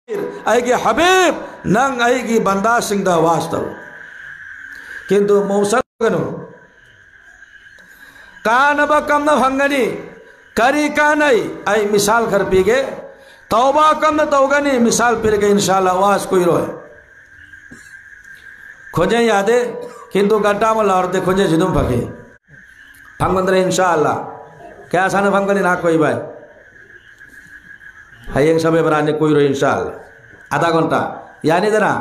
ꯑꯩꯒꯤ ꯍꯕꯤꯕ ꯅꯪ ꯑꯩꯒꯤ ꯕꯟꯗꯥꯁꯤꯡꯗ ꯋꯥꯁ ꯇꯧ किंतु मौसगनु कानबा कमना फंगनी करी कानई आई मिसाल खर पीगे तौबा कमना तौगनी मिसाल पीगे इंशाल्लाह वास कोई रोए खोजे यादे किंतु गड्ढा में लारते खोजे जिदुम फके फंगंदरे इंशाल्लाह क्या साने फंगनी ना कोई भाई hayang sampai berani koiro insyaallah आधा घंटा यानी दरा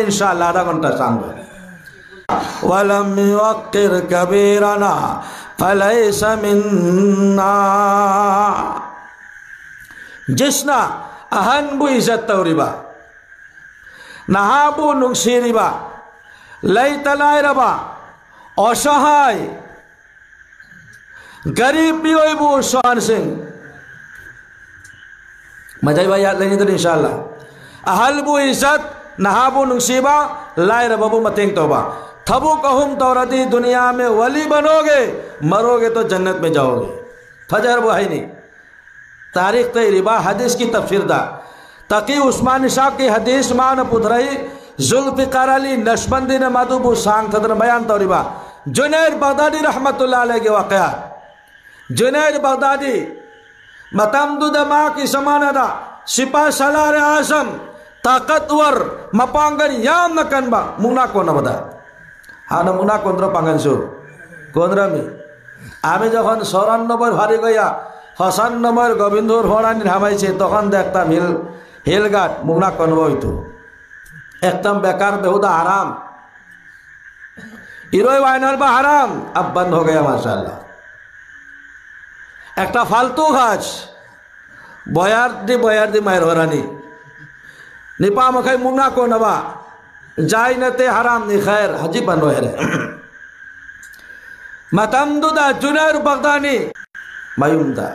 इंशाल्लाह आधा घंटा सांगो वलम युक्किर कबीरना फलैसा मिन्ना जिसना अहनबु इज्जत तौरिबा नाहाबु नुंगसिरिबा लैतलायरबा असहाय गरीब बियोइबु सोहान सिंह मजाई भाई याद लेंगे तो इंशाल्लाह अहलबु इज्जत नहाबु नुंगसिबा लायरबु मतेंग तौबा थबु कहूम तौरती दुनिया में वली बनोगे मरोगे तो जन्नत में जाओगे फजर वही नहीं तारीख तयरिबा हदीस की तफसीर दा तकी उस्मान साहब की हदीस मान पुधरई जुल्फिकार अली नशबंदी ने मधुबु सांग थदर बयान तौरिबा जुनैद बगदादी रहमतुल्लाह अलैहि के वाक़यात जुनैद बगदादी मतमदुदमा की समानदा सिपा सलार आजम ताकतवर मपांगन याम नकनबा मुना को नबदा हाना मुना कोंद्र पांगनसु कोंद्रमी आमी जखन 94 भारी गया 95 गोविंदर होरानी हामाइছে তখন দেখতাম হেলগাট মুনা কোনব হইতো একদম বেকার বেহুদা হারাম ইরোই ওয়াইনার বা হারাম अब बंद हो गया माशाल्लाह একটা ফালতু গাছ বয়ার দি মায়ের হরানি निपा मखाई मुना को नबा जाय नते हराम नि खैर हजी बनो है मतमदुदा जुनैद बगदानी मायुमदा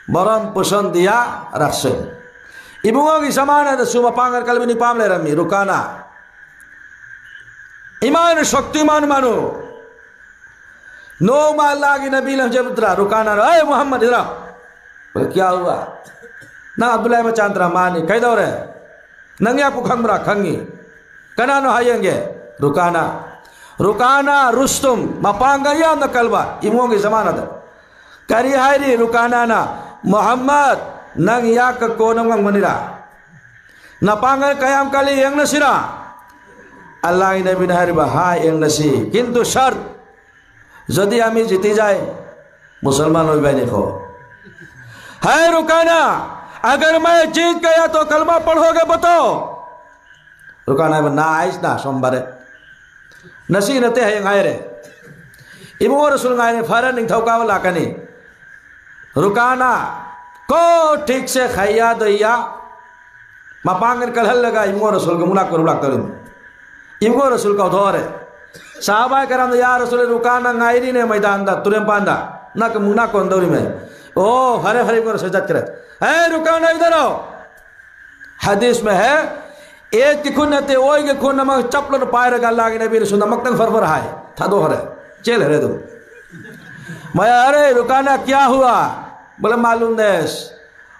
बरम पुसन दिया रखसे इबुंगो की समान है सुमा पांगर कलबी निपाम ले रमी रुकाना ईमान शक्तिमान मानो नो माला की नबी लहजबुद्रा रुकाना ए मोहम्मद इधर बोले क्या हुआ ना अब्दुल्लाह में चांद्रा मानी कह दो रे नंगे आपको खंगरा खंगी कना नो हायंगे रुकाना रुस्तुम मपांगा या नकलबा इमों की जमानत करी हायरी रुकाना ना मोहम्मद नंग या का कोनम मनिरा नपांगा कयाम कली यंग नसिरा अल्लाह नबी नहरिबा हा यंग नसी किंतु शर्त यदि आमी जीती जाए मुसलमान हो बैने को है रुकाना अगर मैं जीत गया तो कलमा पढ़ोगे बताओ रुकाना ना आइस ना सोमवार नसी नते है गायरे इबो रसूल गायरे फरन थौका वाला कनी रुकाना को ठीक से खैया दैया मपांगन कलहल लगा इबो रसूल के मुना को रुला करिन इबो रसूल का धोरे साहबा करम या रसूल रुकाना गायरी ने मैदान दा तुरेम पांदा ना के मुना को अंदौरी में ओ हरे हरे को सजत करे है रुकाना इधर आओ हदीस में है एक की खुनते ओय के खुन नमक चपलन पायर गल्ला के नबी रसूल नमक तक फरफर हाय था दो हरे चल हरे तुम मैं अरे रुकाना क्या हुआ बोले मालूम देश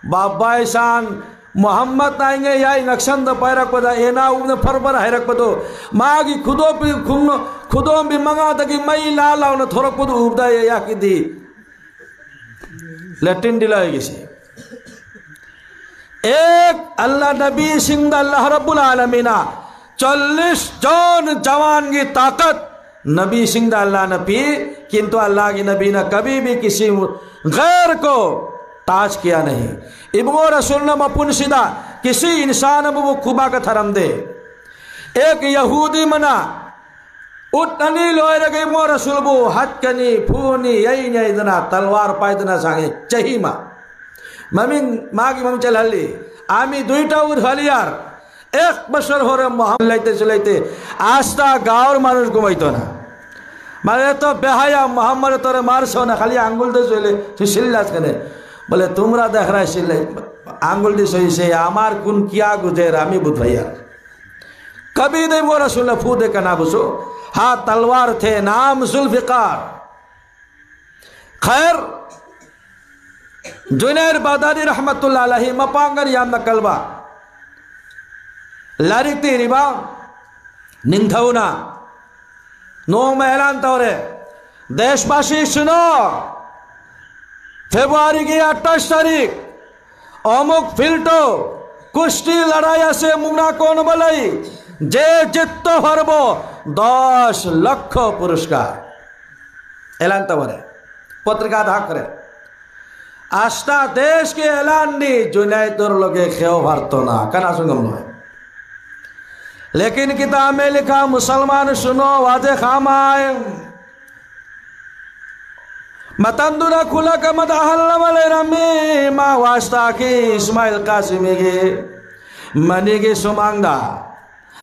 बाबा ईसान मोहम्मद आएंगे या नक्शंद पैरक पदा एना उन फरफर हैरक पदो मागी खुदो भी मंगा तकी मई लाला उन थोरक पदो उबदा या की दी लैटिन दिलाएगी से एक अल्लाह नबी सिंह अल्लाह रब्बुल आलमीना 40 जौन जवान की ताकत नबी सिंह अल्लाह नबी किंतु अल्लाह की नबी ने कभी भी किसी गैर को ताज किया नहीं इब्नो रसूल ने मपुन सीधा किसी इंसान वो खुबा का थरम दे एक यहूदी मना उतनी लोए लगे मो रसूल बो हथकनी फूनी यही नहीं इतना तलवार पायदना सांगे चाहिमा मम्मी माँ की मम्मी चल हल्ली आमी दुईटा उर हलियार एक बशर हो रहे मोहम्मद चलते आस्था गाँव मानुष घुमाइतो ना मारे तो बेहाया मोहम्मद तोरे मार सो ना खाली आंगुल दे चले तू सिल्लास करे बोले तुमरा देख रहा है सिल्ले आंगुल दी सही से आमार कुन किया गुजर आमी बुध भैया कभी नहीं वो रसूल फू दे का ना बुसो हाँ तलवार थे नाम जुल्फिकार खैर Junaid Baghdadi rahmatullah alaihi mapangan yam nakalba larik tiriba ningthauna no melan tore देशवासी सुनो फेब्रुआरी की 28 तारीख अमुक फिल्टो कुश्ती लड़ाई से मुगना कौन बलाई जे जित्तो हरबो 10 लाख पुरस्कार ऐलान तवरे पत्रिका धाकरे आस्था देश के ऐलान नी जुनैद लोगे खेव भारतो ना कना सुंगम लो लेकिन किताब में लिखा मुसलमान सुनो वादे खामाए मतंदुना खुला का मत अहल्लमले रमी मा वास्ता की इस्माइल कासिमी के मनी के सुमांगदा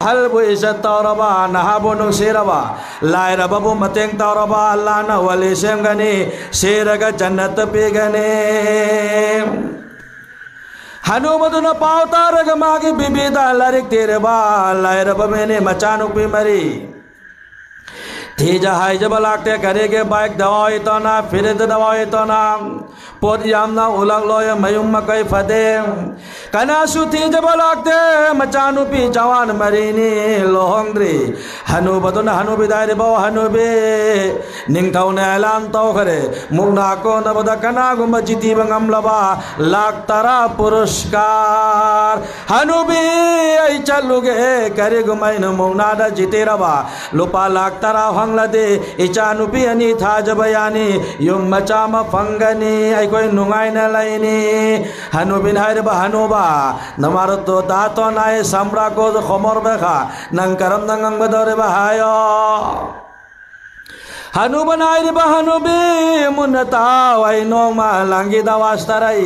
हल बो इज्जत तौरबा नहाबो नु शेरबा लायरा बाबू मतेंग तौरबा अल्लाह न वली सेम गने शेरगा जन्नत पे गने हनुमदु न पावतार ग मागे बिबिदा लरिक तेरे बा लायरा बमेने मचानु पे मरी थीजा हाई जब लागते करेगे बाइक दवाई तो ना फिर दवाई तो ना पोत यामना उलग लोय मयुम कई फदे कनासु थी जब लागते मचानु पी जवान मरीनी लोहंग्री हनु बदुन हनु बिदारी बो हनु बे निंगथाउ ने ऐलान तो करे मुगना को न बदा कना गुम जिती बंगम लबा लाख तारा पुरस्कार हनु बे आई चलुगे करे गुमाइन मुगना दा जिते रबा लुपा लाख तारा लदे इचानुपी अनि था जबयानी युम मचाम फंगनी आई कोई नुंगाई न लाइनी हनुबिन हायर बा हनुबा नमार तो दातो नाय सम्रा को खमर बेखा नंकरम नंगंग बदरे बहायो हनु बनाई बा हनुबी मुन्नता वाई नोमा लांगी दवास्तराई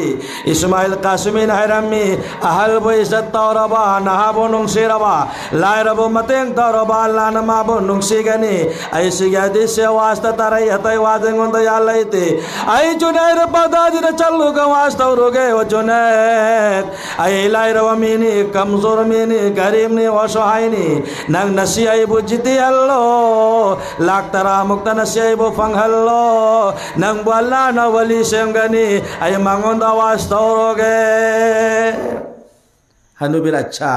इस्माइल कासिमिन हैरमी अहल बो इज्जत तौरबा नहाबो नुंगसिरबा लायरबो मतेंग तौरबा लानमाबो नुंगसिगनी ऐसी गदी से वास्ता तराई हतई वादेंगोंद यालैते आई जुनैर बगदादी रे चल्लु ग वास्ता रोगे ओ जुनैर आई लायरबो मिनी कमजोर मिनी गरीब नि असहायनी नंग नसी आई बुजिति अल्लो लाख तरा मुक्त नसिया बो फंगहल्लो नंग बल्ला न वली सेंगनी आई मांगोंदा वास तौरोगे हनुबिर अच्छा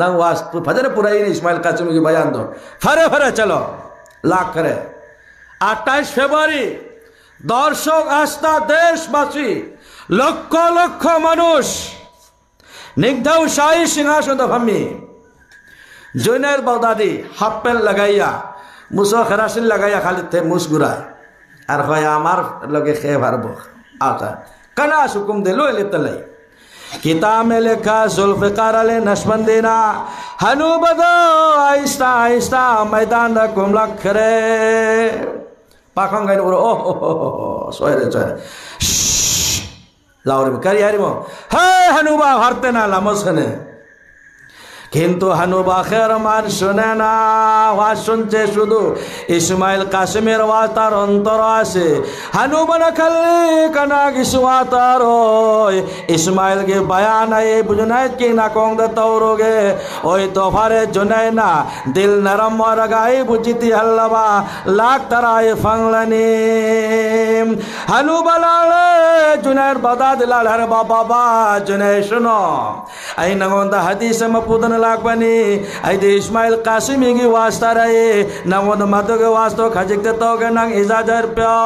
नंग वास फजर पुराई ने इस्माइल कासिमी की बयान दो फरे फरे चलो लाख करे 28 फेब्रुआरी दर्शक आस्था देशवासी लक्ष लक्ष मानुष निग्धाउ शाही सिंहासन फमी जुनैद बगदादी हाफ पैंट लगाइया मुसो खरासिन लगाया खाली थे मुसगुरा और खोया आमार लगे खे भरबो आता कना सुकुम दे लो ले तले किताब में लिखा जुल्फिकार ले नशबंदीना हनु बदो आहिस्ता आहिस्ता मैदान दा कुमला करे पाखंग गइन उरो ओ सोयरे सोयरे लाउरे करी हरिमो हे हनुबा हरते ना लामसने किंतु हनुबा खेर मान शुने ना वाज सुनते शुदु इस्माइल कासिमेर वातार अंतर आसे हनुबा न खल्ली कना गिसवातार होय इस्माइल के बयान आए जुनैद की ना कोंग द तौरोगे ओय तो फारे जुनैना दिल नरम और गाई बुजिति हल्लबा लाख तराए फंगलनी हनुबा लाले जुनैद बगदादी लाल हर बाबा जुनैद सुनो आई नगोंदा हदीस में पुदन लाख बनी आई इस्माइल कासिमी की वास्ता रहे नगोंद मधु के वास्तो खजिकते तो के नंग इजाजर प्यो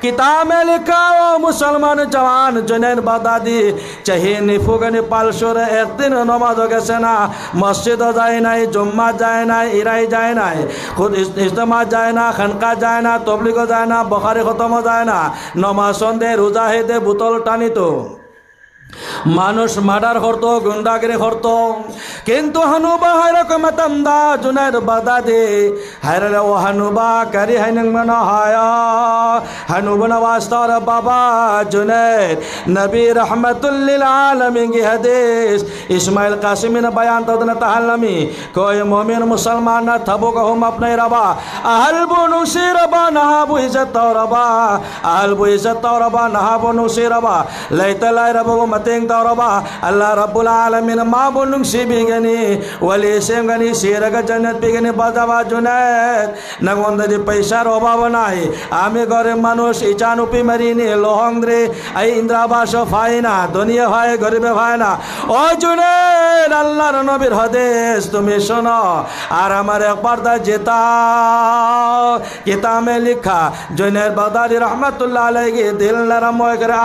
किताब में लिखा वो मुसलमान जवान जुनैद बगदादी चाहिए निफुगनी पालशोर एक दिन नमाज के सेना मस्जिद जाए ना जुम्मा जाए ना इराई जाए ना खुद इज्तिमा जाए ना खनका जाए ना तबलीग जाए ना बुखारी खत्म जाए ना नमाज संदे रोजा है दे बोतल टानी तो मानुष मार्डर करतो गुंडागिरी करतो किंतु हनुबा हायरक मतंदा जुनैद बगदादी हायरले ओ हनुबा करी हायनंग मनो हाया हनुबा वास्तार बाबा जुनैद नबी रहमतुल लिल आलमीन की हदीस इस्माइल कासिमी ने बयान तो न तहलमी कोई मोमिन मुसलमान न थबो को हम अपने रबा अहलबु नुसीरबा नहाबु इज्जत रबा अहलबु इज्जत रबा नहाबु नुसीरबा लैतलाई रबो मतेंग tauroba Allah Rabbul Alamin mabunung sibigani wali semgani siraga jannat bigani bazawa Junaid nangonda di paisa roba banai ame gore manush ichanupi marini lohongre ai indrabasho faina dunia bhai garibe bhaina o Junaid Allah nabir hadis tumi suno ar amar ekbar da jeta kitab में लिखा Junaid Baghdadi रहमतुल्लाह अलैहि के दिल नरम हो गया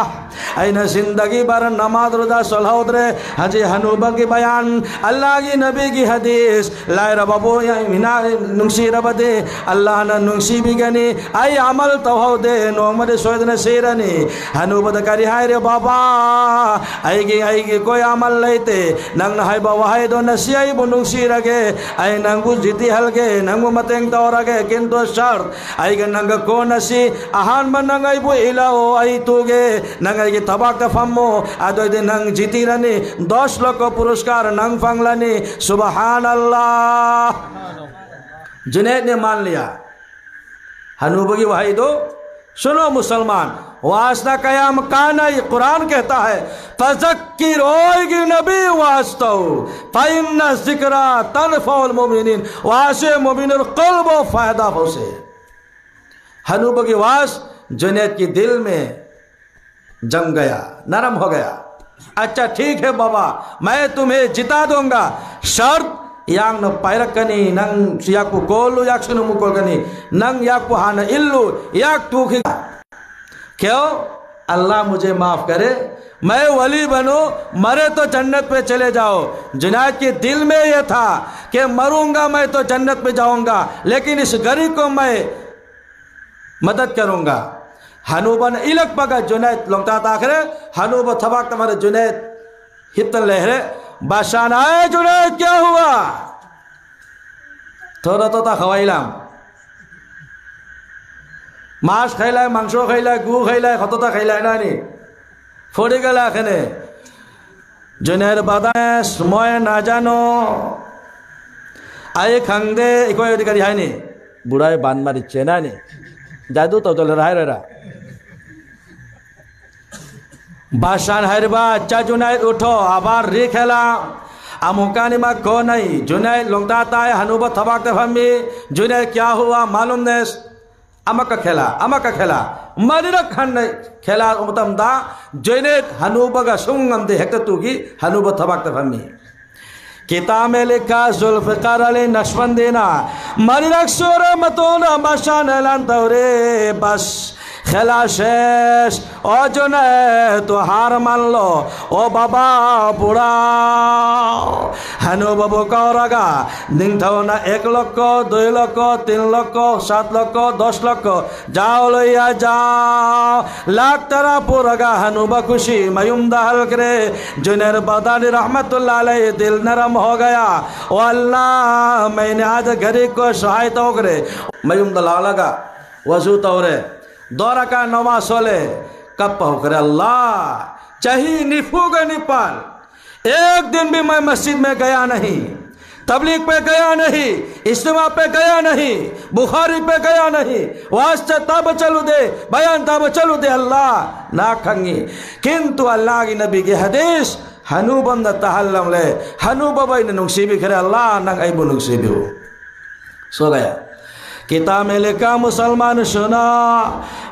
ऐना जिंदगी भर नमाज रोजा सलाह उतरे हजी हनूबा की बयान अल्लाह की नबी की हदीस लाए रबो या मिना नुंसी रबदे अल्लाह ना नुंसी भी गनी आई अमल तो दे नोमद सोयद न सेरनी हनूबा द करी हाय रे बाबा आई की कोई अमल लेते नंग हाय बाबा हाय दो नसियाई बुनुंसी रगे आई नंगु जिति हलगे नंगु मतंग तो रगे किंतु शर्त आई के नंग को नसी आहान मन नंगाई बु इलाओ आई तुगे नंगाई के तबाक तफम्मो आदो दे नंग जिति रनी 10 लाख पुरस्कार नंग फंगलानी सुबहान अल्लाह। जुनैद ने मान लिया हनूबा की वही दो सुनो मुसलमान वास्ता कयाम काना कुरान कहता है फज़क्किर होगी नबी वास्तो फ़इन्ना ज़िक्रा तनफ़उल मुमिनीन वासे मुमिनुल क़ल्ब फ़ायदा होसे। हनूबा की वास जुनैद की दिल में जम गया नरम हो गया। अच्छा ठीक है बाबा मैं तुम्हें जिता दूंगा शर्त yang no pairak kani nang siak pu kolu yak sunu mukol kani nang yak pu hana illu yak tukhi क्यों अल्लाह मुझे माफ करे मैं वली बनूं मरे तो जन्नत पे चले जाओ। जुनैद के दिल में यह था कि मरूंगा मैं तो जन्नत पे जाऊंगा लेकिन इस गरीब को मैं मदद करूंगा। हनूबा ने इलक पका जुनैद लंगता ताखरे हनूबा थबाक तुम्हारे जुनैद हितन लहरे बादशाह आए जुनैद क्या हुआ थोड़ा तो था खवाइलाम मांस खाइलाय मांस खाइलाय गु खाइलाय खतता खाइलाय नानी फोड़ी गला खेने जुनैद बादास मैं ना जानो आए खांगदे इको अधिकारी है नी बुढ़ाई बांध मारी चेना नी जादू तो चल रहा है बादशाह हरबा अच्छा जुनैद उठो आबार री खेला आमुकानी मा को नहीं जुनैद लंगता है हनूबा थबाक फमी जुनैद क्या हुआ मालूम नहीं अमका खेला मरिरा खान खेला उमतम दा जुनैद हनूबा का सुंगम दे हेक्ट तुगी हनूबा थबाक फमी किताब में लिखा जुल्फ़िकार अली नक्शबंदीना मरिरा सोरे मतोना बादशाह ऐलान तौरे बस खेला शेष ओ जुनैद तो हार मान लो ओ बाबा बुढ़ा हनु बाबू कौरगा दिन था ना 1 लाख 2 लाख 3 लाख 7 लाख 10 लाख जाओ लिया जाओ लाख तरह पुरगा हनुबा खुशी मयुमदा हल करे जुनैद बगदादी रहमतुल्लाह अलैहि दिल नरम हो गया। ओ अल्लाह मैंने आज गरीब को सहायता करे मयुमदा लगा वजू तौरे दौरा का नवा सोले कब करे अल्लाह चाहिए निफूग निपाल एक दिन भी मैं मस्जिद में गया नहीं तबलीग पे गया नहीं इज्तिमा पे गया नहीं बुखारी पे गया नहीं वास्ते तब चलू दे बयान तब चलू दे अल्लाह ना खंगी किंतु अल्लाह की नबी की हदीस हनूबंद तहल्लम ले हनूबा भाई ने नुक्सीबी करे अल्लाह ना ऐबू नुक्सीबी हो सो गया। किताब में लिखा मुसलमान सुना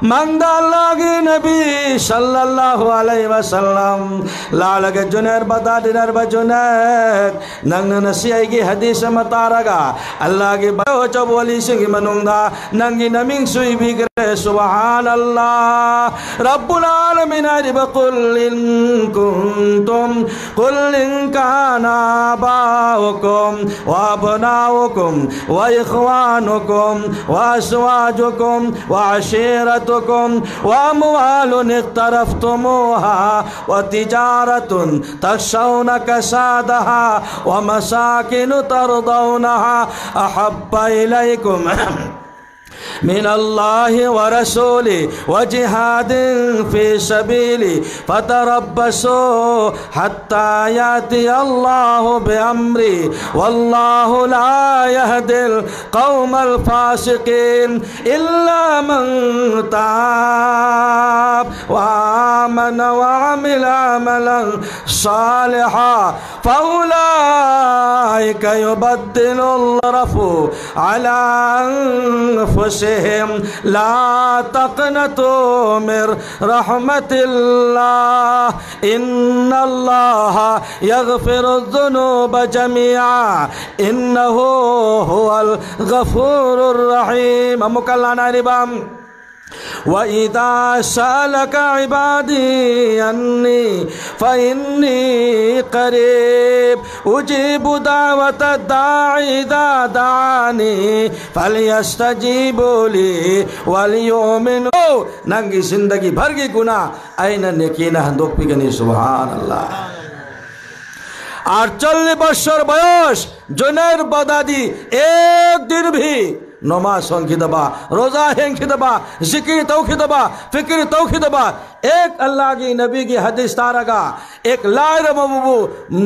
मंगदा अल्लाह की नबी सल्लल्लाहु अलैहि वसल्लम लाल के जुनैद बगदादी नरबा जुनैद नंग नसियाई की हदीस मतारगा अल्लाह की बहो चबोली सिंह मनुंगा नंगी नमिंग सुई भी करे सुभान अल्लाह रब्बुल आलमीन कुल इन कुंतुम कुल इन काना बाउकुम व अबनाउकुम व इख्वानुकुम वाज़वाजुकुम वाशिरतुकुम वअमवालुन इक़्तरफ़्तुमूहा वतिजारतुन तख़शौना कसादहा वमसाकिनु तर्दौनहा अहब्बा इलैकुम मिनल्लाहि व रसूलि व जिहादिन फी सबीलि फतरब्बसू हत्ता याति अल्लाहु बिअम्री वल्लाहु ला यहदिल कौमल फासिकीन इल्ला मन ताब व आमन व अमिल अमलन सालिहा फउलाइका युबद्दिलुल्लाहु अला अनफुसिहिम ला तक़नतू मिर रहमतिल्लाह इन्नल्लाह यग़फिरुज़्ज़ुनूब जमीआ इन्नहु हुवल गफूरुर रहीम। मुकल्लाना रिबाम वइदा सअलक इबादी अन्नी फ़इन्नी क़रीब उजीबु दावत दाई इज़ा दानी फ़लयस्तजीबू ली वलियुमिनू। नंगी जिंदगी भर की गुनाह आईना नेकीना हंदोक पिगनी सुभान अल्लाह। 48 বছর বয়স जुनैद बगदादी एक दिन भी नमाज दबा रोजा दबा जिक्र तौखी दबा फिक्र तौखी दबा एक अल्लाह की नबी की हदीस तारगा एक लायर मबू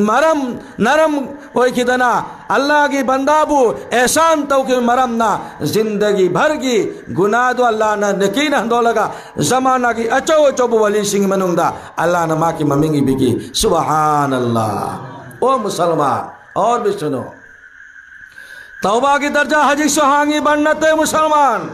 मरम नरम कोई खिदना अल्लाह की बंदाबू एहसान तौखी मरम ना जिंदगी भर की गुनाह दो अल्लाह ना नकीन हंदो लगा जमाना की अचो चोबू वली सिंह मनुंगा अल्लाह न माँ की मम्मी बिकी सुबहान अल्लाह। ओ मुसलमान और भी सुनो तौबा की दर्जा हजी सुहांगी बनते मुसलमान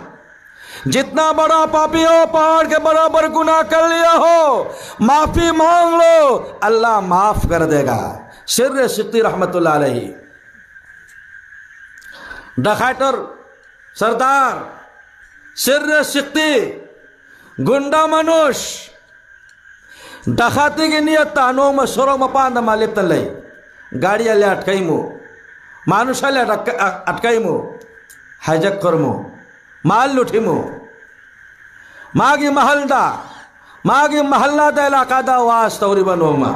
जितना बड़ा पापी हो पहाड़ के बराबर गुनाह कर लिया हो माफी मांग लो अल्लाह माफ कर देगा। सिर्र सिद्दी रहमतुल्लाह अलैहि डकैतर सरदार सिर्र सिद्दी गुंडा मनुष्य डकाती की नियत तानो में सोरो मपान मालिप तले गाड़ी अल्ले अटकाइमु मानुषाले अटकाइमु हाइजैक करमु माल लुठिमु मागी महल्ला दा इलाका दा वास तौरी बनोमा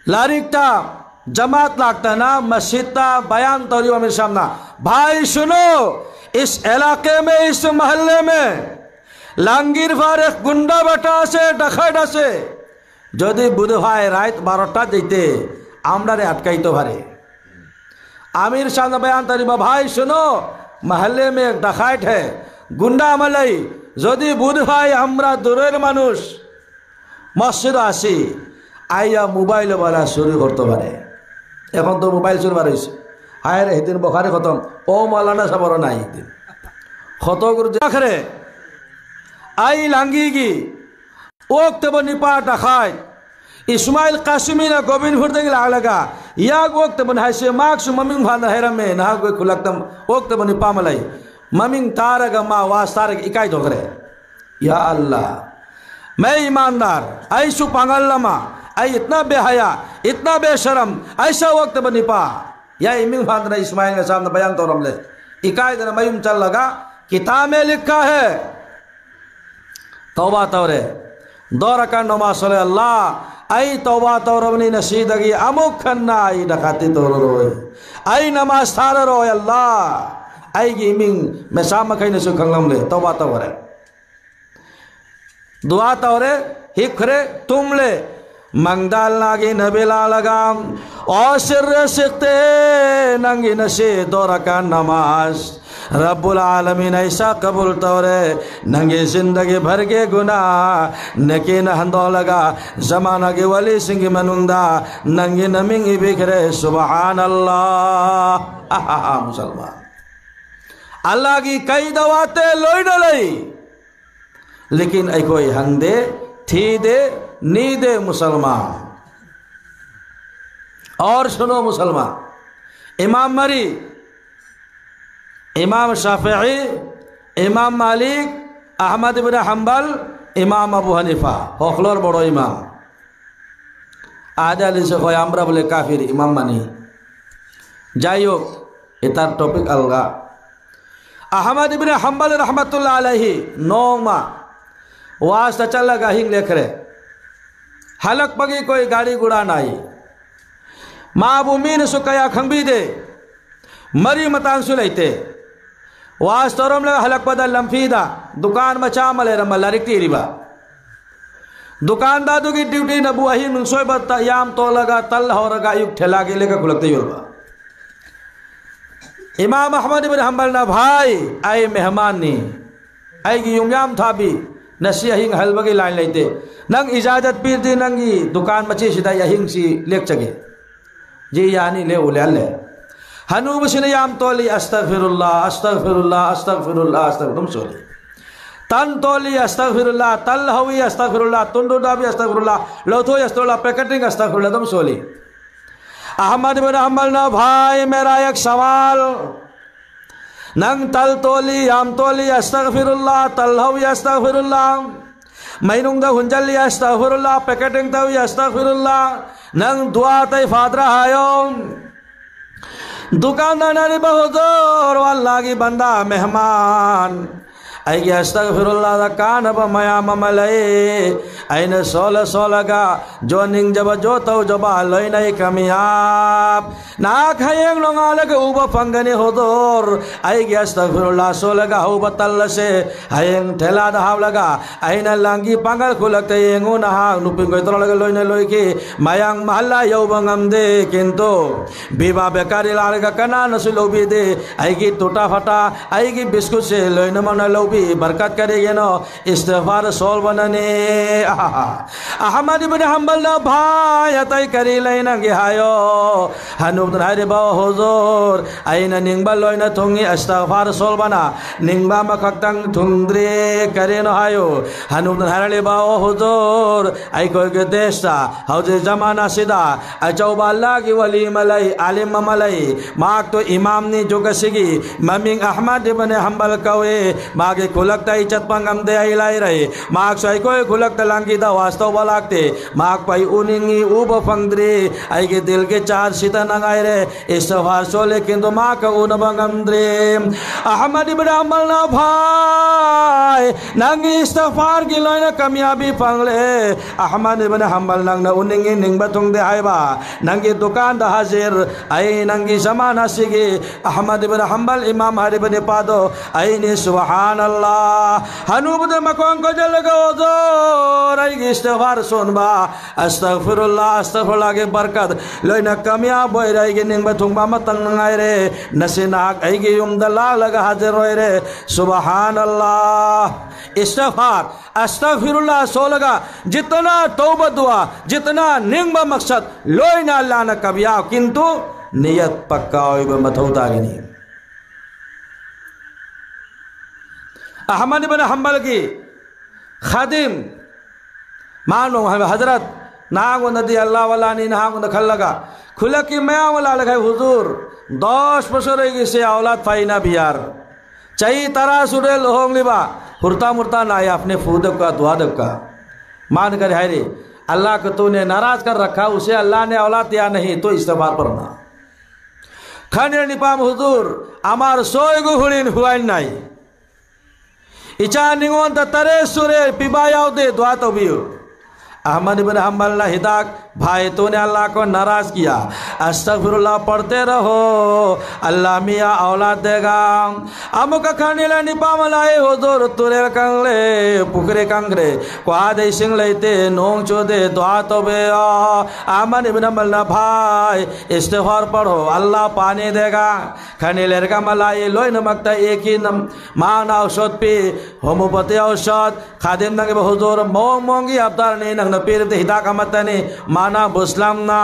लारिकता जमात लागता ना मस्जिदा बयान तौरी में सामना। भाई सुनो इस इलाके में इस महल्ले में लांगीर फारेक गुंडा बटा से डकैत आछे यदि बुधवार रात 12टा दिते आमरारे अटकाइतो पारे आमिर सामने बयान तरीबा। भाई सुनो महल्ले में एक डकैत है गुंडा मलाई यदि बुधवार आमरा दूरेर मानुष मस्जिद आसि आइया मोबाइल वाला चुरी करते पारे एखन तो मोबाइल चुरी বার হইছে हाय रे दिन बखारे खत्म ओ मौलाना साबर নাই दिन खत गुरु आखरे आई लांगीगी ओक्त बनिपा डकाय इस्माइल कासिमी ना गोविंदपुर देख लगा या ओक्त बनहाइसे मार्क्स ममिंग भान हेरम में ना कोई खुलकतम ओक्त बनिपा मलाई ममिंग तारग मा वास तारग इकाई धोकरे या अल्लाह मैं ईमानदार ऐसु पांगल्लमा आई इतना बेहया इतना बेशरम ऐसा वक्त बनिपा या इमिंग भान इस्माइल के सामने बयान तो रमले इकाई दिन मयूम चल लगा किताब में लिखा है तौबा तौरे 2 रकात नमाज सोले अल्लाह आई तौबा तौरवनी नसीदगी अमुक खन्ना आई डकाती तौर रोए आई नमाज थार रोए अल्लाह आई गिमिंग मैं शाम कहीं न सुखंगम ले तौबा तौरे दुआ तौरे हिखरे तुमले मंगदाल नागी नबीला लगाम और सिर सिखते नंगी नशी 2 रकात नमाज रब्बुल आलमीन ऐसा कबूल तौरे नंगे जिंदगी भर के गुनाह नकीन हंदो लगा जमाना के वली सिंह मनुंदा नंगी नमिंगी बिखरे सुबहान अल्लाह। मुसलमान अल्लाह की कई दवाते लोई डलई लेकिन ऐ कोई हंग दे थी दे नी दे मुसलमान। और सुनो मुसलमान इमाम मरी इमाम शाफिई इमाम मालिक अहमद इब्न हम्बल इमाम अबू हनीफा हखलोर बड़ो इमाम आदे से कय आमरा बोले काफिर इमाम मानी যাই হোক এটার टॉपिक अलगा। अहमद इब्न हम्बल रहमतुल्लाह अलैहि 9 माह वास्ता चल लगा हिंग लेख रहे हलक पगी कोई गाड़ी गुड़ा नाई माँ बुमीन सुकया खंबी दे मरी मतान सुलैते वास्तवम लगा हलक पदा लम्फीदा दुकान मचा मले रम लारिक तीरिबा दुकानदार की ड्यूटी नबू अही मुंसोय बत्ता याम तो लगा तल हो रगा युग ठेला के लेकर खुलकते योरबा इमाम अहमद बिन हंबल ना भाई आए मेहमान नी आई की युंगाम था भी नसी अहिंग हलवा की लाइन लेते नंग इजाजत पीर दी नंगी दुकान मची सिदा अहिंग सी लेक चगे जी यानी ले उले अल्ले हनूब सिने याम तोली अस्तगफिरुल्लाह अस्तगफिरुल्लाह अस्तगफिरुल्लाह अस्तगफिरुल्लाह सोली तन तोली अस्तगफिरुल्लाह तल हवी अस्तगफिरुल्लाह तुंडुडा भी अस्तगफिरुल्लाह लोथो अस्तगफिरुल्लाह पैकेटिंग अस्तगफिरुल्लाह तुम सोली अहमद बिन हंबल ना भाई मेरा एक सवाल नंग तल तोली याम तोली अस्तगफिरुल्लाह तल हवी अस्तगफिरुल्लाह मैनुंग दा हुंजली अस्तगफिरुल्लाह पैकेटिंग तवी अस्तगफिरुल्लाह नंग दुआ तय फादरा आयो दुकानदार ने बहुजोर अल्लाह की बंदा मेहमान आई अस्तगफिरुल्लाह दा कान ब मया ममले आइने सोल सोल का जो निंग जब जो तो जब लई नहीं कमियाब ना खाएंग लोंगाले के ऊपर फंगने हो दोर आई अस्तगफिरुल्लाह सोल का हो बतल से हायंग ठेला दहाव लगा आइने लांगी पंगल खुलकते येंगो ना नुपिंग कोई तरह लगे लोई न लोई के मयांग महल्ला यौ बंगम दे किंतु बीबा बेकारी लाल का कना नसुलो भी दे आई की टूटा फटा आई की बिस्कुट से लोई न मन लो बरकत करेगी नो इस्तिग़फ़ार सोल बनने अहमद बिन हंबल ना भाई अतई करी लेना गिहायो हनुब नारे बा हुजूर आइना निंगबा लोइना थोंगी इस्तिग़फ़ार सोल बना निंगबा मकतंग थुंद्रे करे न हायो हनुब नारे बा हुजूर आई कोई के देशा हौजे जमाना सीधा अचौबा अल्लाह की वली मलाई आलिम मलाई माक तो इमाम ने जो कसिगी ममिंग अहमद बिन हंबल कवे मागे खुलकता इज्जत पंगम दे आई लाई रहे माक सोई कोई खुलकता लांगी दा वास्तव बलाकते माक पाई उनिंगी उब फंगद्रे आई के दिल के चार सीता नंगाई रे इस्तग़फ़ार सोले किंतु माक उन बंगम द्रे अहमद इब्न हंबल ना भाई नंगी इस्तग़फ़ार की लोइना कामयाबी पंगले अहमद इब्न हंबल नंग न उनिंगी निंग बतुंग दे आइबा नंगी दुकान दा हाजिर आई नंगी जमाना सिगे अहमद इब्न हंबल इमाम हरि बने पादो आई ने सुभान हनूब दे मकों को जल गो जोर आई इस्तिग़फ़ार सुनबा अस्तगफिरुल्लाह अस्तगफिरुल्लाह के बरकत लोइना कामयाब बोय रही के निंग बथुंबा मतंग नंगाई रे नसिनाक आई के उमदला लगा हाजिर होय रे सुभान अल्लाह इस्तिग़फ़ार अस्तगफिरुल्लाह सो लगा जितना तौबा दुआ जितना निंग बा मकसद लोइना अल्लाह न कामयाब किंतु नियत पक्का होय मथौता नहीं अहमद बिन हंबल की खादिम मानो हजरत नागो नदी अल्लाह वाला नी नागो खल लगा खुला की मैं वाला लगा हुजूर 10 बছর की से औलाद फाइना बियार चाहिए तारा सुरे लोहोंग लिबा हुरता मुरता ना अपने फूद का दुआ का मान कर है रे अल्लाह को तूने नाराज कर रखा उसे अल्लाह ने औलाद दिया नहीं तो इस्तिग़फ़ार पढ़ना खाने निपाम हुजूर अमार सोय गुहुलिन हुआ नहीं इचा निगोन तरे सुरे पिबायाव दे दुआ तो भी अहमद बिन हंबल ना हिदाक भाई तूने अल्लाह को नाराज किया अस्तगफिरुल्लाह पढ़ते रहो अल्लाह मियाँ औलाद देगा अमुक खाने ला निपामलाए हुजूर तुरे कंगले पुकरे कंगरे क्वादे सिंग लेते नोंग चोदे दुआ तो बे अहमद बिन हंबल ना भाई इस्तिग़फ़ार पढ़ो अल्लाह पानी देगा खाने लेर का मलाई लोई नमकता एक ही नम मान औषध पे होम्योपैथी औषध खादिम नंगे हुजूर मोंग मोंगी अवतार नहीं नंग पीर दे हिदा का मत ने माना बुस्लाम ना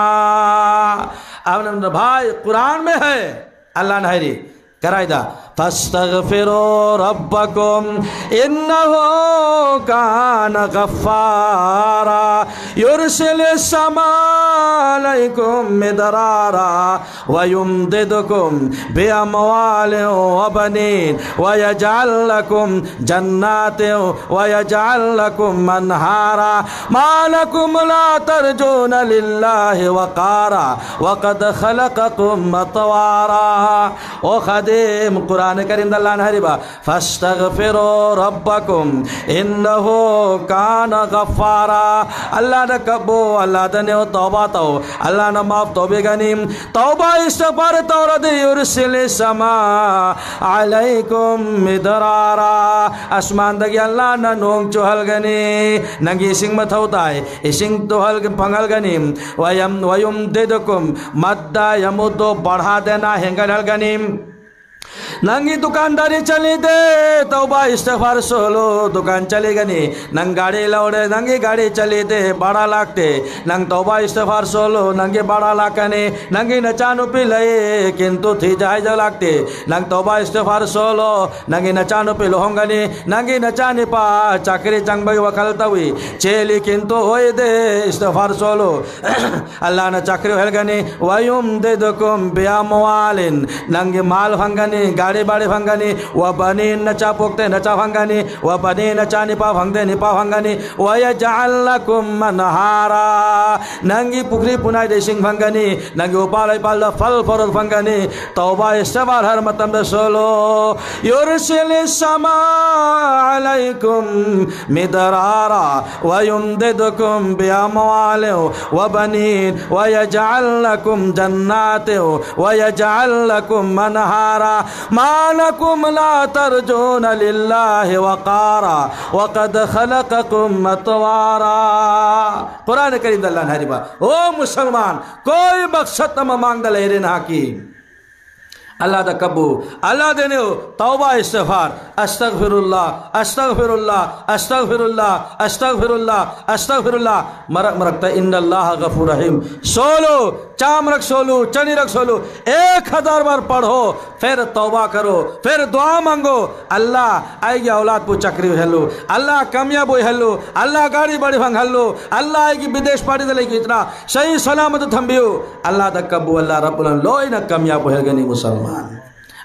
अब भाई कुरान में है अल्लाह ने कराइदा फस्तगफिरू रब्बकुम इन्नहु कान गफ्फारा युरसिलिस समाअलैकुम मिदरारा व युमदिदकुम बिअमवालिन व बनीन व यजअल लकुम जन्नातिन व यजअल लकुम अनहारा मा लकुम ला तर्जून लिल्लाहि वक़ारा व क़द खलक़कुम अतवारा ओ खादिम कुरान करीम अल्लाह ने हरिबा फस्तगफिरू रब्बकुम इन्नहु कान गफ्फारा अल्लाह ने कबो अल्लाह ने तौबा तो Allah na maaf tobe ganim tauba istighfar tawradi yursil sama alaikum midrara asman dagi Allah na nong chuhal gani nangi ising mathau tai ising tuhal pangal ganim wayum dedukum madda yamudo बढ़ा देना हेंगल गनीम नंगी दुकानदारी चली दे तौबा इस्तिग़फ़ार solo दुकान चलेगा नहीं नंग गाड़ी लौड़े नंगी गाड़ी चली दे बड़ा लागते नंग तौबा इस्तिग़फ़ार सोलो नंगे बड़ा लाकने नंगी नचानु पिले किंतु थी जाए जो लागते नंग तौबा इस्तिग़फ़ार सोलो नंगी नचानु पिलो होंगनी नंगी नचाने पा चाकरी चंगबई वकलता हुई चेली किंतु होए दे इस्तिग़फ़ार सोलो अल्लाह ने चाकरी हेलगनी वयुम दे दुकुम बियामवालिन नंगे माल भंगनी गाड़ी बाड़ी भंगनी व बनी नचा पोकते नचा भंगनी व बनी नचा निपा भंगते निपा भंगनी व यजअल लकुम मनहारा नंगी पुखरी पुनाई देसिंग भंगनी नंगी उपाल पाल फल फरद भंगनी तौबा इस्तिग़फ़ार हर मतम सोलो युरसिल समा अलैकुम मिदरारा व युमदिदकुम बिअमवालिन व बनीन व यजअल लकुम जन्नातिन व यजअल लकुम मनहारा मालकुम ला तर्जून लिल्लाहि वक़ारा वक़द खलक़कुम अतवारा। कुरान करीम दल्ला हरिबा ओ मुसलमान कोई मकसद तम मांग दले रे ना की अल्लाह दा कबू अल्लाह देने तौबा इस्तिग़फ़ार अस्तग़फिरुल्लाह अस्तग़फिरुल्लाह अस्तग़फिरुल्लाह अस्तग़फिरुल्लाह अस्तग़फिरुल्लाह मरक मरकता इन्नल्लाह गफूर रहीम सोलो चाम रख सोलू चनी रख सोलू 1000 बार पढ़ो फिर तौबा करो फिर दुआ मांगो अल्लाह आएगी औलाद पो चक्री हेलो अल्लाह कामयाब हेलो अल्लाह गाड़ी बड़ी भंग हेलो अल्लाह आएगी विदेश पाड़ी दले इतना सही सलामत थम्बियो अल्लाह दा कबू अल्लाह रब्बुल आलमीन लोई ना कामयाब हेगनी मुसलमान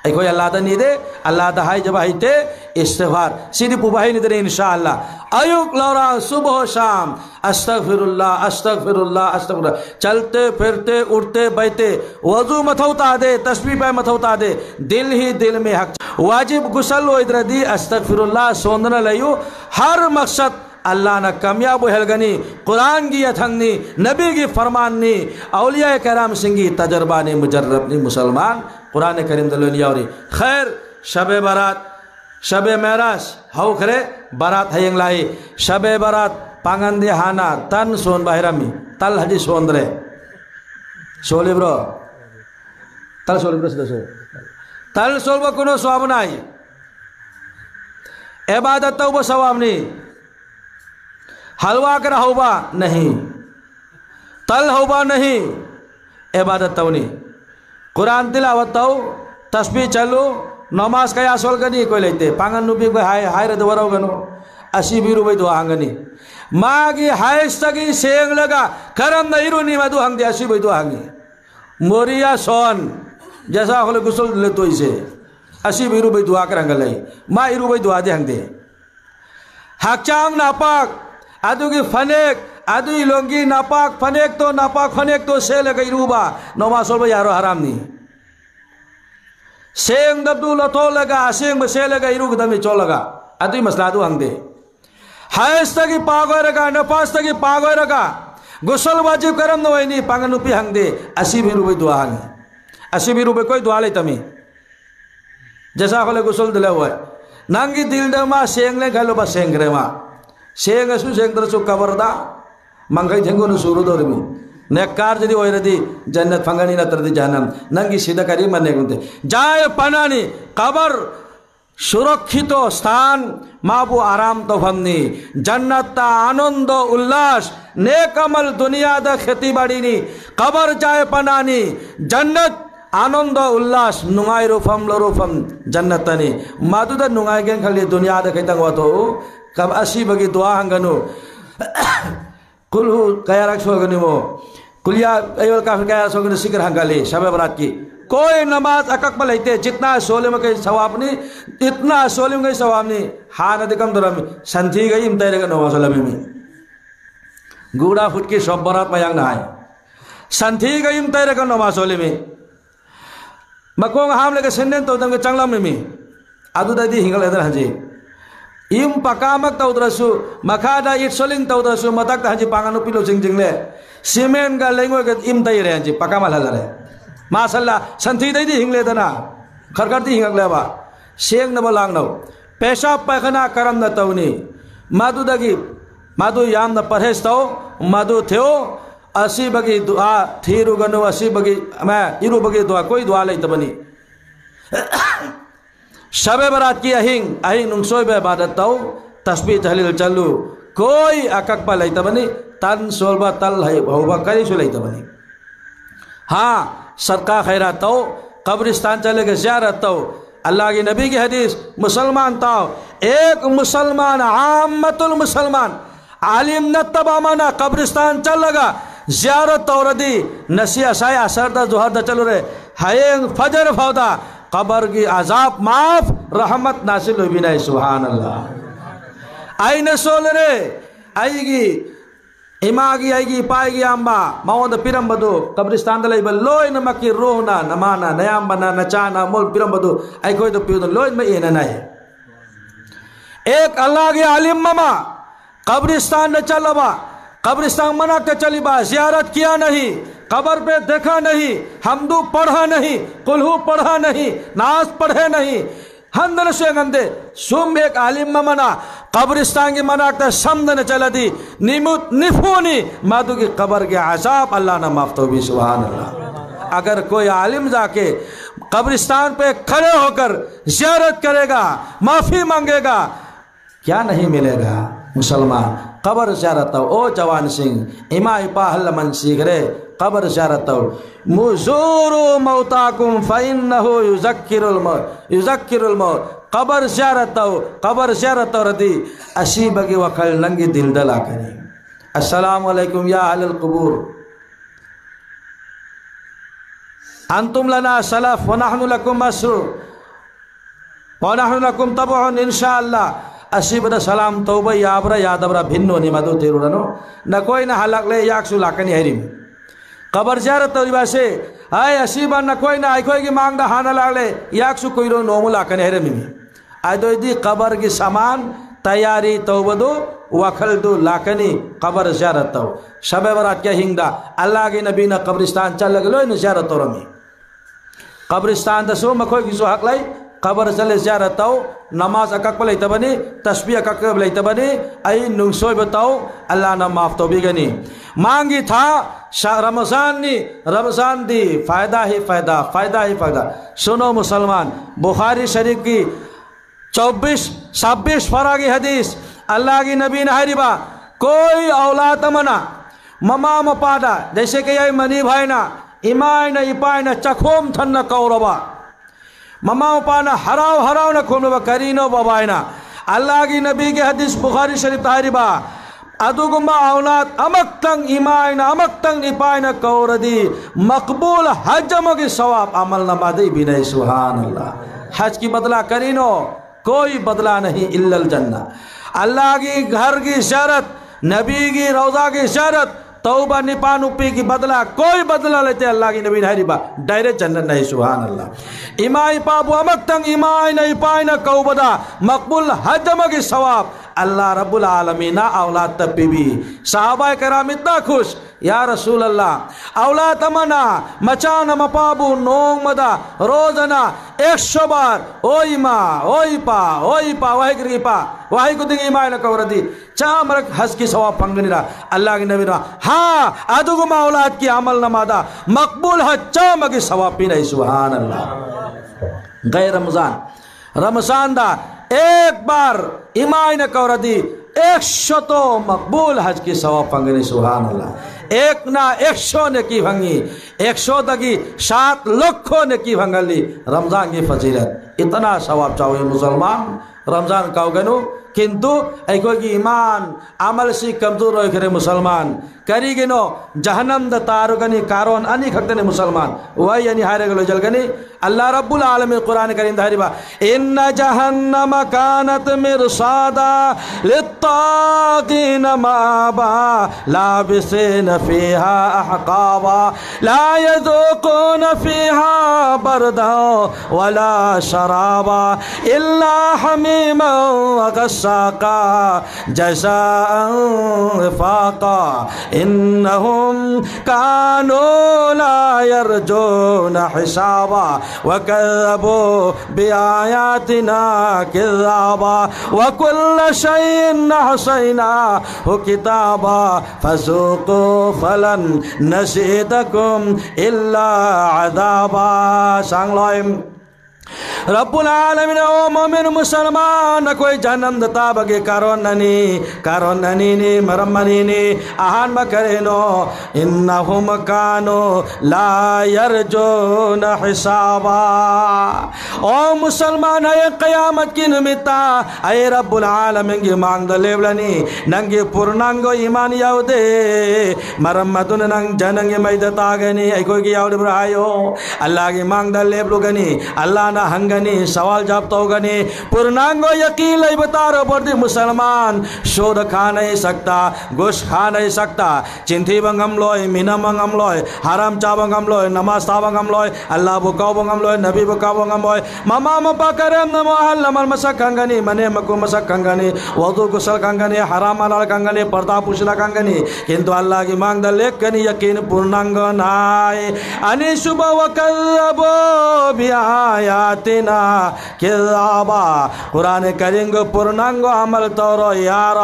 ऐ कोई अल्लाह दा नीदे अल्लाह दा हाय जब हाइते इस्तिग़फ़ार सीधी पुबाही निदरे इंशाअल्लाह अयुक लौरा सुबह शाम अस्तग़फिरुल्लाह अस्तग़फिरुल्लाह अस्तग़फिरुल्लाह चलते फिरते उठते बैठते वजू मथौता दे तस्बीह पे मथौता दे दिल ही दिल में हक वाजिब गुसल व इधर दी अस्तग़फिरुल्लाह सोंदना लयू हर मकसद अल्लाह ना कामयाब हेलगनी कुरान की यथंगनी नबी की फरमाननी औलिया कराम सिंगी तजर्बा ने मुजर्रबनी मुसलमान कुरान करीम दलोनियावरी खैर शबे बारात शबे मेराज हाउ खरे बारात हयंग लाई शबे बारात पांगंदे हाना तन सोन बाहिरामी तल हजी सोंद्रे सोले ब्रो तल सोले ब्रो सदस्य तल सोलबा कोनो स्वाब नाई इबादत तो सवाब नहीं हलवा कर हौबा नहीं तल हौबा नहीं इबादत तो नहीं कुरान तिलावत तो तस्बीह चलो नमाज कया सोल गनी कोई लेते पांगन नुबी को हाय हाय रे दोरो गनो 80 रुपये दुआ हंगनी मागी हायस तगी सेंग लगा करम न इरुनी मा दुआ हंग 80 दुआ हंगी मोरिया सोन जैसा होले गुसल ले तो इसे 80 रुपये दुआ कर हंगलाई मा रुपये दुआ दे हंग दे हकचांग नापाक आदू की फनेक आदू लोंगी नापाक फनेक तो से लगा इरुबा नमाज सोल यारो हराम नहीं सेंग दब्दू लथो लगा सेंग बसे लगा इरुग दमी चो लगा अतु मसला दु हंग दे हायस तगी पागो रगा नपास तगी पागो रगा गुसल वाजिब करम न वइनी पांगनुपी हंग दे 80 रुपये दुआ हंग 80 रुपये कोई दुआ ले तमी जैसा होले गुसल दिले हुआ नंगी दिल दमा सेंग ले गलो बा सेंग रे मा सेंग असु सेंग दरसु कबरदा मंगई झंगो न सुरु दोरमी नेकार जदी ओयरदी जन्नत फंगनी न तरदी जहन्नम नंगी सीधा करी मने गुंते जाय पनानी कबर सुरक्षित स्थान माबू आराम तो फमनी जन्नत आनंद उल्लास नेक अमल दुनिया द खेती बाड़ीनी कबर जाय पनानी जन्नत आनंद उल्लास नुंगाई रूफम लो रूफम जन्नतनी मादु द नुंगाई गें खाली दुनिया द खेतंग वातो कब 80 बगी दुआ हंगनु कुलहु कया रख सोगनी मो कुलिया अयवल काफिर कया सोगनी सिकर हंगाली शबे बरात की कोई नमाज अकक में लेते जितना सोले में कहीं सवाब नहीं इतना सोले में कहीं सवाब नहीं हाँ नदी कम दरम संथी गई इम्तेरे का नमाज सोले में गुड़ा फुट की सब बरात में यांग नहाए संथी गई इम्तेरे का नमाज सोले में मकोंग हाम लेके सिंधन तो दंगे चंगला में आदु दादी हिंगल इधर हंजी इम पकामक तौद्रसु मखादा इट सोलिंग तौद्रसु मतक हंजी पांगानु पिलो जिंग जिंग ले सीमेंट का लेंगो के इम तई रे जी पका माल हलरे माशाल्लाह संथी दई दी हिंगले दना खरखरती हिंगले बा सेंग न बलांग न पेशाब पैखाना करम न तौनी मादु दगी मादु याम न परहेज तौ मादु थियो असी बगी दुआ थीरु गनु असी बगी मैं इरु बगी दुआ कोई दुआ ले तबनी शबे बरात की अहिंग अहिंग नुंगसोय बे इबादत तौ तस्बीह तहलील चलू कोई अकक पा ले तबनी तन सोलबा तल है बहुबा करी सो ले तबनी हाँ सदका खैरात तौ कब्रिस्तान चले के ज़ियारत तौ अल्लाह की नबी की हदीस मुसलमान ताओ एक मुसलमान आमतुल मुसलमान आलिम न तबा माना कब्रिस्तान चल लगा ज़ियारत तौरदी नसिया साया सरदा जोहर द चलो रे हायेंग फजर फौदा कबर की अजाब माफ रहमत नासिल हुई बिना सुभान अल्लाह आई न सोल रे आएगी इमागी आएगी पाएगी अम्बा माओ द पिरम बदो कब्रिस्तान द लेबल लोय न मकी रोहना नमाना नयाम बना नचाना मोल पिरम बदो आई कोई तो पियो लोय में ये न एक अल्लाह के आलिम ममा कब्रिस्तान न चलबा कब्रिस्तान मना के चली बा ज़ियारत किया नहीं कबर पे देखा नहीं हमदू पढ़ा नहीं कुल्हू पढ़ा नहीं नाज पढ़े नहीं हंदन से गंदे सुम एक आलिम मना कब्रिस्तान की मना के समदन चला दी निमुत निफोनी मादू की कबर के आजाब अल्लाह ना माफ तो भी सुभान अल्लाह अगर कोई आलिम जाके कब्रिस्तान पे खड़े होकर ज़ियारत करेगा माफी मांगेगा क्या नहीं मिलेगा मुसलमान कबर ज़ियारत ओ जवान सिंह इमा इपा हल्लमन सीख रे कबर ज़ियारत मुज़ूरु मौताकुम फ़इन्नहु युज़क्किरुल मौत कबर ज़ियारत रदी अशी बगी वखल नंगी दिल दला करी अस्सलामु अलैकुम या अहलल कुबूर अंतुम लना सलफ व नहनु लकुम मसरू व नहनु लकुम तबउन इंशाअल्लाह असी बदा सलाम तौबा याबरा यादबरा भिन्नो नि मदो तेरुरनो न कोई न हलक ले याक्सु लाकनी हरिम कबर ज़ियारत तौबासे हाय असी बन न कोई न आइखोय की मांग द हाना लागले याक्सु कोइरो नोमु लाकनी हरिम आय दोदी कबर की सामान तैयारी तौबदो वखल दो लाकनी कबर ज़ियारत तौ शबे बरात के हिंगदा अल्लाह के नबी न कब्रिस्तान चल लगलो न ज़ियारत तौरमी कब्रिस्तान दसो मखोय की जो हक लाई कबर चले ज़ियारत तौ नमाज अकक पले तबनी तस्बीह अकक पले तबनी आई नुंगसोय बताओ अल्लाह ना माफ तो भी गनी मांगी था रमजान दी फायदा ही फायदा सुनो मुसलमान बुखारी शरीफ की 26 फरा की हदीस अल्लाह की नबी ने हरिबा कोई औलाद मना ममा मपादा जैसे कि ये मनी भाई ना इमाय न इपाय न चखोम थन न कौरबा ममा पाना हराव न खून करीनो बबायना अल्लाह की नबी के हदीस बुखारी शरीफ तारिबा अदुगुमा औलाद अमक तंग इमाय न अमक तंग इपाय न कौरदी मकबूल हजम की सवाब अमल नमादी बिना सुभान अल्लाह हज की बदला करीनो कोई बदला नहीं इल्लल जन्ना अल्लाह की घर की ज़ियारत नबी की रोज़ा की ज़ियारत तौबा निपान उपी की बदला कोई बदला लेते अल्लाह की नबी हरीबा डायरेक्ट जन्नत नहीं सुभान अल्लाह इमाई पाबु अमक तंग इमाय नहीं पाय न कौबदा मकबूल हजम की सवाब अल्लाह रब्बुल आलमीन औलाद तब्बी सहाबा कराम इतना खुश या रसूल अल्लाह औलाद तमना मचान मपाबू नोंग मदा रोजना 100 बार ओ इमा ओ इपा वाही कृपा वाही कुदिंग इमाय न कौरदी चामरक हज की सवाब पंगनिरा अल्लाह की नबी हाँ अदुगुमा औलाद की अमल नमादा मकबूल हज चाम की सवाब पी नहीं सुभान अल्लाह गैर रमजान दा एक बार इमाय न कौरदी 100 मकबूल हज की सवाब पंगनी सुभान अल्लाह एक ना 100 ने की भंगी 100 तकी 7 लखों ने की भंगली रमजान की फजीलत इतना सवाब चाहो मुसलमान रमजान का गनो किंतु ऐको की ईमान अमल सी कमजोर होय करे मुसलमान करी गिनो जहन्नम द तारुगनी कारोन अनि खक्तने मुसलमान वही यानी हारे गलो जलगनी अल्लाह रब्बुल आलमीन कुरान करीम धारिबा इन्ना जहन्नम कानत मिरसादा लित्ताकीन माबा लाबिसिन फीहा अहकाबा ला यज़ूक़ून फीहा बरदा वला शराबा इल्ला हमीमा व साका जज़ाअन विफ़ाक़ा इन्नहुम कानू ला यरजूना हिसाबा व कज़्ज़बू बिआयातिना किज़्ज़ाबा व कुल्ल शैइन अहसैनाहु किताबा फज़ूक़ू फलन नज़ीदकुम इल्ला अज़ाबा। सांगलोय Rabbul Alamin o mu'min Musliman ako'y janam data bagi karon nani ni maramani ni ahan makareno innahum kanu la yarjuna hisaba. O Musliman ay qiyamat ki nimita ay Rabbul Alamin gi mangda levlani nangi purnango iman yaude maramadun nang janang gi may data gani ay ko'y gi yaude brayo Allah gi mangda levlo gani Allah na hangani सवाल जवाब तो गनी पूर्णांगो यकीन लई बता रो बर्दी मुसलमान शोध खा नहीं सकता गोश खा नहीं सकता चिंथी बंगम लोय मीना बंगम लोय हराम चा बंगम लोय नमाज ता बंगम लोय अल्लाह बुकाव बंगम लोय नबी बुकाव बंगम लोय ममा मपा करम नमो हल्लमल मसक कंगनी मने मको मसक कंगनी वदु गुसल कंगनी हराम हलाल कंगनी पर्दा पुछला कंगनी किंतु अल्लाह की मांग द लेक कनी यकीन पूर्णांग नाय अनि सुबह वकल्लबो बिआयातिना किज़ाबा कुरान करेंगे पूर्णांगो अमल तौरो यार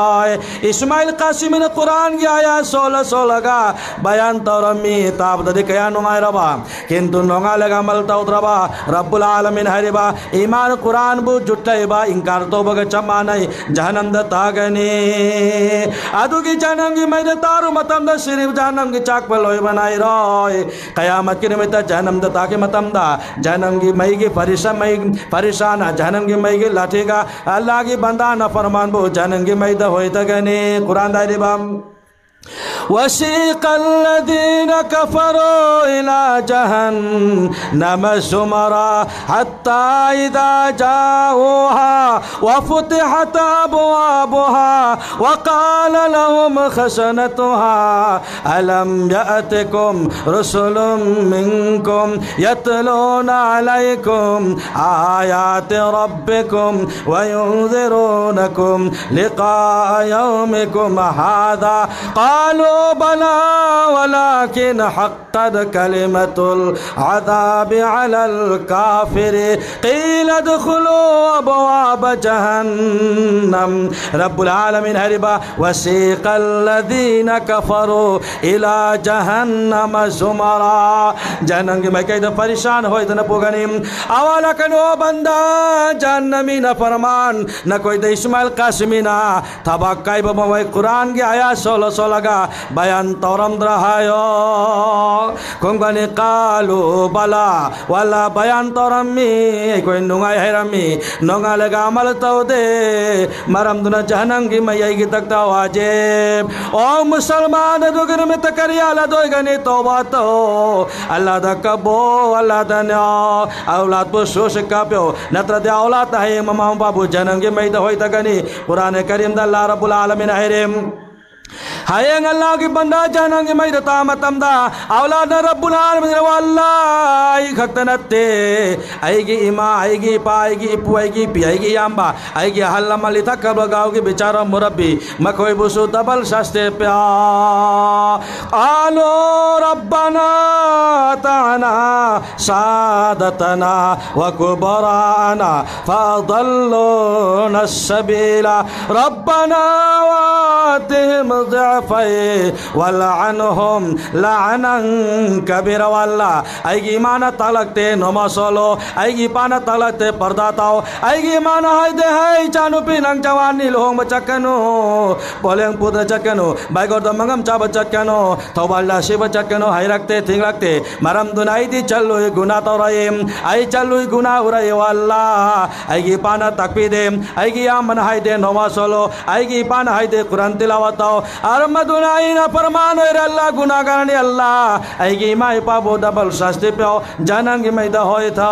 इस्माइल कासिम ने कुरान की आया 16 का बयान तौरो मी ताब दे कया नुंगाय रबा किंतु नोंगा लगा अमल तौरबा रब्बुल आलमीन हरिबा ईमान कुरान बु जुटैबा इनकार तो बग चमा नहीं जहन्नम द तागनी आदु की जहन्नम की मैं तारु मतम द सिर्फ जहन्नम की चाक पर लोई बनाई रोय कयामत के निमित्त जहन्नम द ताके मतम दा जहन्नम की मई की परेशान जहन्नम की मई की लाठेगा अल्लाह की बंदा न फरमान बो जहन्नम की मई द होय तगने कुरान दायरे बम वसीक़ अल्लज़ीना कफ़रू इला जहन्नम ज़ुमरा हत्ता इज़ा जाऊहा व फ़ुतिहत अबवाबुहा व क़ाल लहुम ख़ज़नतुहा अलम यअतिकुम रुसुलुम मिनकुम यतलूना अलैकुम आयाति रब्बिकुम व युनज़िरूनकुम लिक़ाअ यौमिकुम हाज़ा क़ालू बला वलाकिन हक़्क़त कलिमतुल अज़ाबि अलल काफ़िरीन क़ील उद्ख़ुलू अबवाब जहन्नम। रब्बुल आलमीन हरिबा वसीक़ अल्लज़ीना कफ़रू इला जहन्नम ज़ुमरा जहन्नम की मैं कहीं परेशान हो इतना पोगनी आवाला कनो बंदा जहन्नमी न फरमान न कोई द इस्माइल कासिमीना तबक्काई बमवाई कुरान की आया 16 का बयान तौरम रहायो कुंगनी कालू बला वाला बयान तौरमी कोई नुंगाई हैरमी नुंगा लगा अमल तो दे मरम दुना जहन्नम की मैया की तकता वाजिब ओ मुसलमान दुगन में तकरिया ला दो गनी तौबा तो अल्लाह दा कबो अल्लाह दा न्या औलाद बो सोश काप्यो नत्र दे औलाद है ममा बाबू जहन्नम की मैदा होई तगनी कुरान करीम दा अल्लाह रब्बुल आलमीन हैरेम हायंग अल्लाह की बंदा जहन्नम की मैं रता मतमदा औलाद रब्बुल आलमीन वल्लाह खतनते आएगी इमा आएगी पा आएगी इपु आएगी पी आएगी याम्बा आएगी हल्ला मली तक कब गाँव की बेचारा मुरब्बी मकोई बुसु दबल सस्ते प्या आलो रब्बना ताना सादतना व कुबराना फदल्लुना सबीला रब्बना वातिहिम वलअनहुम लअनन कबीरा वल्लाह आएगी माना तलकते नमासलो आएगी पाना तलकते पर्दा ताओ आएगी माना हाय दे हाय चानु पिनंग जवानी लोंग बचकनो बोलेंग पुत्र चकनो बाइगोर दमंगम चा बचकनो थोबाला शिव बचकनो हाय रखते थिंग रखते मरम दुनाई दी चलो गुना तो रहे आई चलो गुना उरे वल्लाह आएगी पाना तकबीर दे आएगी या मन हाय दे नमासलो आएगी पाना हाय दे कुरान तिलावत armaduna ina permano ira Allah gunagar ni Allah ai gi mai pa bo double sasti pyo janang gi mai da hoi tha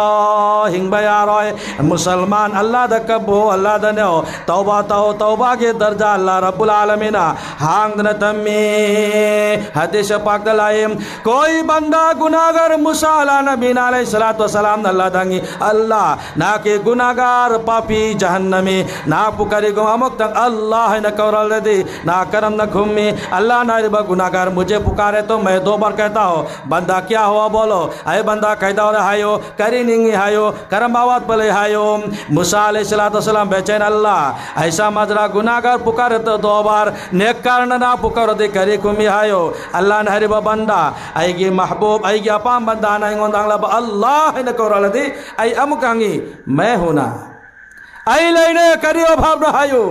hing ba ya roi musalman Allah da kabo Allah da no tauba ke darja Allah rabbul alamin hang na tammi hadis pak da laim koi banda gunagar Musa ala nabi alaihi salatu wasalam Allah dangi Allah na ke gunagar papi jahannami na pukari go amok tang Allah na kaural दे ना करम न घूमी अल्लाह ना रे गुनाहगार मुझे पुकारे तो मैं 2 बार कहता हूँ बंदा क्या हुआ बोलो अरे बंदा कहता हो हायो करी निंगी हायो करम आवाज बोले हायो मूसा अलैहिस्सलाम बेचैन अल्लाह ऐसा मजरा गुनाहगार पुकारे तो 2 बार नेक कारण ना पुकारो दे करी कुमी हायो अल्लाह ना रे बंदा आएगी महबूब आएगी अपाम बंदा ना इंगोंदांगला अल्लाह ने कोराल दे आई अमुकांगी मैं हूं ना आई लेने करियो भाव ना हायो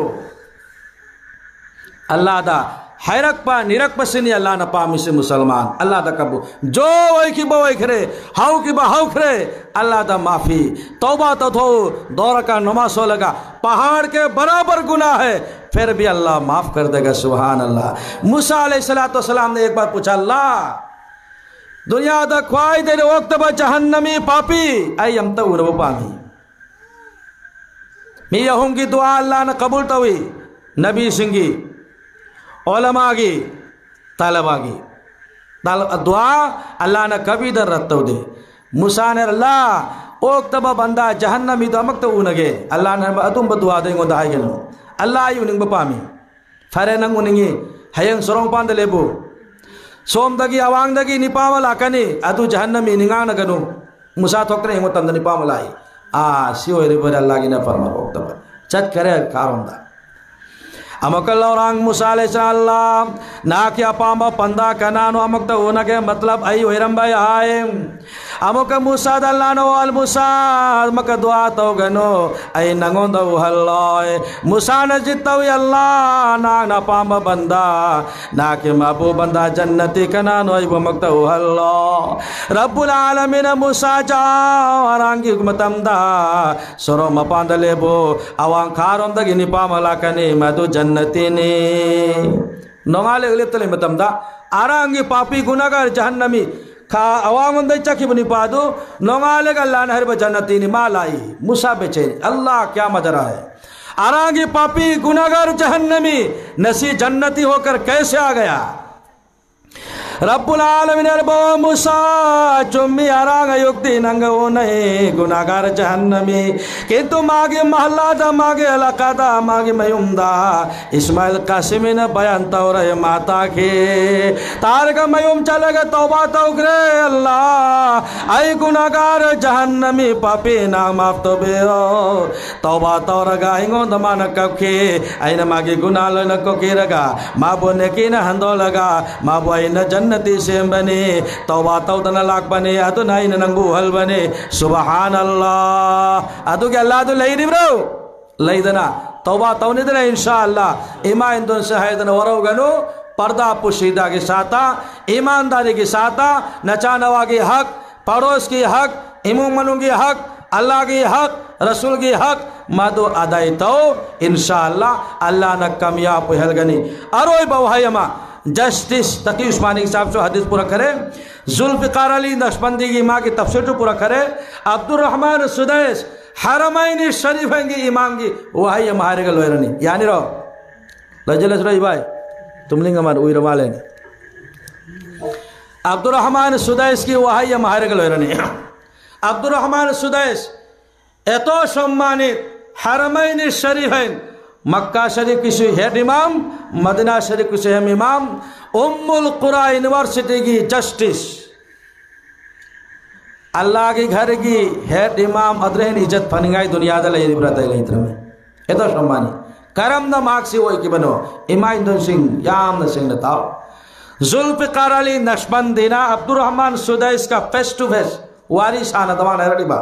अल्लाह दा हैरक पा निरक पसनी अल्लाह न पामी से मुसलमान अल्लाह दा कबू जो वही की बवई खरे हाउ की बहाउ खरे अल्लाह दा माफी तौबा तो थो 2 रकात नमाज हो लगा पहाड़ के बराबर गुनाह है फिर भी अल्लाह माफ कर देगा सुभान अल्लाह मूसा अलैहिस्सलाम ने एक बार पूछा अल्लाह दुनिया दा ख्वाई दे वक्त ब जहन्नमी पापी आई हम तो उरव पामी मी यहूंगी दुआ अल्लाह ने कबूल तो हुई नबी सिंगी ओलमा की तालबा की दुआ अल्लाह ने कभी दर रत्तो दे मूसा ने अल्लाह ओक तब बंदा जहन्नमी तो अमक तो उनगे अल्लाह ने अदुम दुआ दे गोदा हाय गेनो अल्लाह यु निंग पामी फरे नंग उनिंगी हयंग सोरोंग पांद लेबो सोम दगी अवांग दगी निपाम लाकनी अदु जहन्नमी निंगांग नगनु मूसा थोकरे हिमो तंद निपाम लाई सियो रे बर अल्लाह की ने फरमा ओक तब चट करे कारोंदा अमकल्ला orang Musa alaihissalam na kya pamba panda kanano amakta unage मतलब आई होइरम भाई आए अमुक Musa दल्लानो al Musa मक दुआ तो गनो आई नंगों दो हल्लोय Musa ने जिताऊ अल्लाह ना ना पामा बंदा ना के माबू बंदा जन्नती कनानो आई वो मकता हल्लो रब्बुल आलमीन Musa जाओ अरांगी हुकमतमदा सरो मपांदले बो अवांग खारों दगी निपामला कने मधु जन्नतीने नोंगाले उलिप तले मतमदा आरांगी पापी गुनाहगार जहन्नमी खा अवांग दे चकी बनी पादो नोंगाले अल्लाह ने हर जन्नतीने मालाई मूसा बेचे अल्लाह क्या मजरा है आरांगी पापी गुनाहगार जहन्नमी नसी जन्नती होकर कैसे आ गया रब्बुल आलमीन बो मूसा चुम्मी आरांग युक्ति नंगो नहीं गुनाहगार जहन्नमी किंतु मागे महल्ला दा मागे इलाका दा मागे मयुमदा इस्माइल कासिमी ने बयान तौरे माता के तारक मयुम चलेगा तौबा तौगरे अल्लाह आई गुनाहगार जहन्नमी पापी ना माफ तो बेओ तौबा तौरगा हिंगो दमान कखे आइना मागे गुनाह लन को केरगा माबो ने की न हंदो लगा माबो आइना जन्नती से बने तौबा तौदना लाख बने अदु नाइन नंगू हल बने सुबहान अल्लाह अदु के अल्लाह तो लई दिब्रो लई दना तौबा तौने दना इंशाअल्लाह ईमान दोन से है दना वरो गनो पर्दा पुशीदा के साथा ईमानदारी के साथा नचानवा के हक पड़ोस की हक इमू मनु की हक अल्लाह की हक रसूल की हक मादो अदाई तो इंशाअल्लाह अल्लाह न कामयाब हलगनी अरोय बवहायमा जस्टिस तकी उस्मानी साहब जो हदीस पूरा करे जुल्फ़िकार अली नक्शबंदी की माँ की तफसीर जो पूरा करे अब्दुल रहमान सुदैस हरमैन शरीफैन की इमाम की वही हमारे का लोयरनी यानी रो लजलस रही भाई तुम लिंग हमारे उई रवाले ने अब्दुल रहमान सुदैस की वही हमारे का लोयरनी अब्दुल रहमान सुदैस एतो सम्मानित हरमैन शरीफैन मक्का शरीफ की हेड इमाम मदीना शरीफ की हम इमाम उम्मुल कुरा यूनिवर्सिटी की जस्टिस अल्लाह के घर की हेड इमाम अदरहन इज्जत फनिंगाई दुनिया दले इब्रत है इत्र में ये तो सम्मानी करम न मार्क्सी वो की बनो इमाम दोन सिंह याम न सिंह ताओ जुल्फ़िकार अली नक्शबंदी ना अब्दुल रहमान सुदैस का फेस टू फेस वारिस आना दवान है रडिबा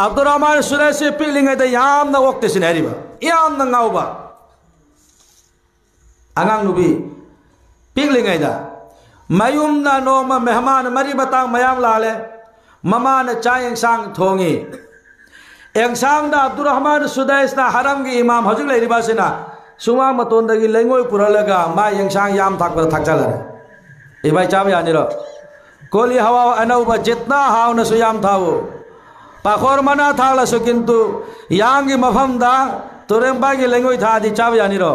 अब्दुल रहमान सुदैस से पीलिंग है याम न वक्त से नहरीबा याम न गाउबा अंगांग नुबी पीलिंग है दा मयुम ना नोम मेहमान मरी बतांग मयाम लाले ममा ने चाय इंसांग थोंगी इंसांग दा अब्दुल रहमान सुदैस ना हरम की इमाम हजूर लेरिबा से ना Sumang matondagi lengoi puralaga ma yengsang yam thakpa thakchalare ibai chabe aniro koli hawa anauba jitna hauna su yam thawo pakhor mana thala su kintu yangi mafamda turemba gi lengoi thadi chabe aniro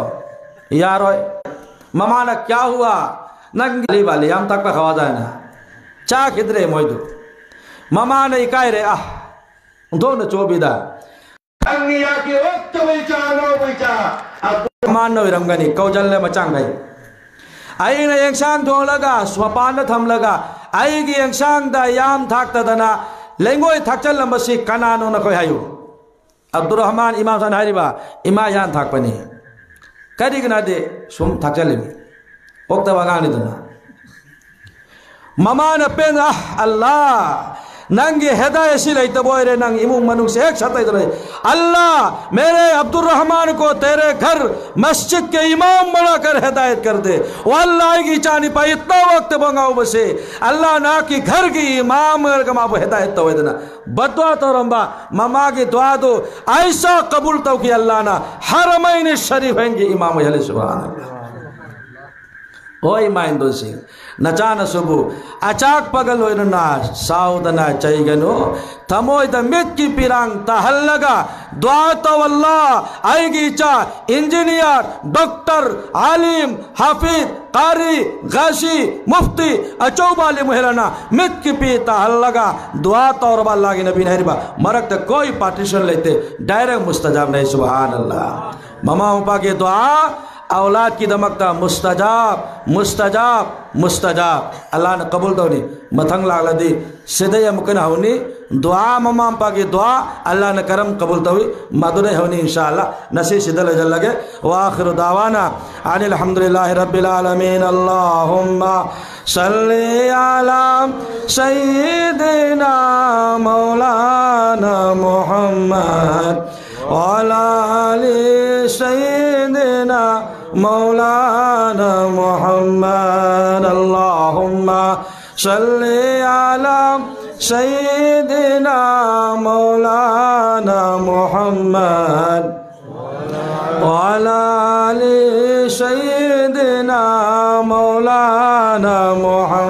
yaroi mamana kya hua nang li wale yam thakpa khawa jana cha khidre moidu mama ne ikai re undo na chobida angi ya ki waktu bicha no bicha man no iramgani kaujal le machang gai ai na yengsang tholaga swapan na thamlaga ai gi yengsang da yam thakta dana lengoi thakchal lambasi kanano na koi hayu Abdurrahman Imam san hariba ima yan thakpani kadi gna de sum thakchalemi okta wangani dana mama na pen Allah नंगे हिदायत लई तबोरे नंग इमुंग मनुष्य एक छता इधर अल्लाह मेरे Abdurrahman को तेरे घर मस्जिद के इमाम बनाकर हिदायत कर दे वो अल्लाह की चानी पाई इतना वक्त बंगाओ बसे अल्लाह ना कि घर की इमाम कमा हिदायत तो देना बदवा तो रंबा ममा की दुआ दो ऐसा कबूल तो कि अल्लाह ना हरमैन शरीफैन के इमाम है सुभान अल्लाह ओ इमाम दोसी नचाना सुबु अचाक पगल होइना साउदना चाहिगनो तमोय द मित की पिरांग तहल्लगा दुआ तो अल्लाह आएगी चा इंजीनियर डॉक्टर आलिम हाफिज कारी गाशी मुफ्ती अचौबाली मुहलाना मित की पी तहल्लगा दुआ तो और अल्लाह की नबी नहरिबा मरक त कोई पार्टीशन लेते डायरेक्ट मुस्तजाब नहीं सुभान अल्लाह ममा उपा के दुआ औलाद की दमकता मुस्तजाब मुस्तजाब मुस्तजाब अल्लाह ने कबूल तो नहीं मथंग लागलदी सीधे मुकन होनी दुआ ममा पा की दुआ अल्लाह ने करम कबूल तो हुई मधुरे होनी इंशाअल्लाह नसी सिदल जल लगे व आखिर दावाना अनिल हम्दुलिल्लाहि रब्बिल आलमीन अल्लाहुम्मा सल्ली अला सय्यिदिना मौलाना मुहम्मद वाला आलि सय्यिदिना मौलाना मुहम्मद अल्लाहुम्मा सल्ली अला सय्यिदिना मौलाना मुहम्मद वाला आलि सय्यिदिना मौलाना मुहम्मद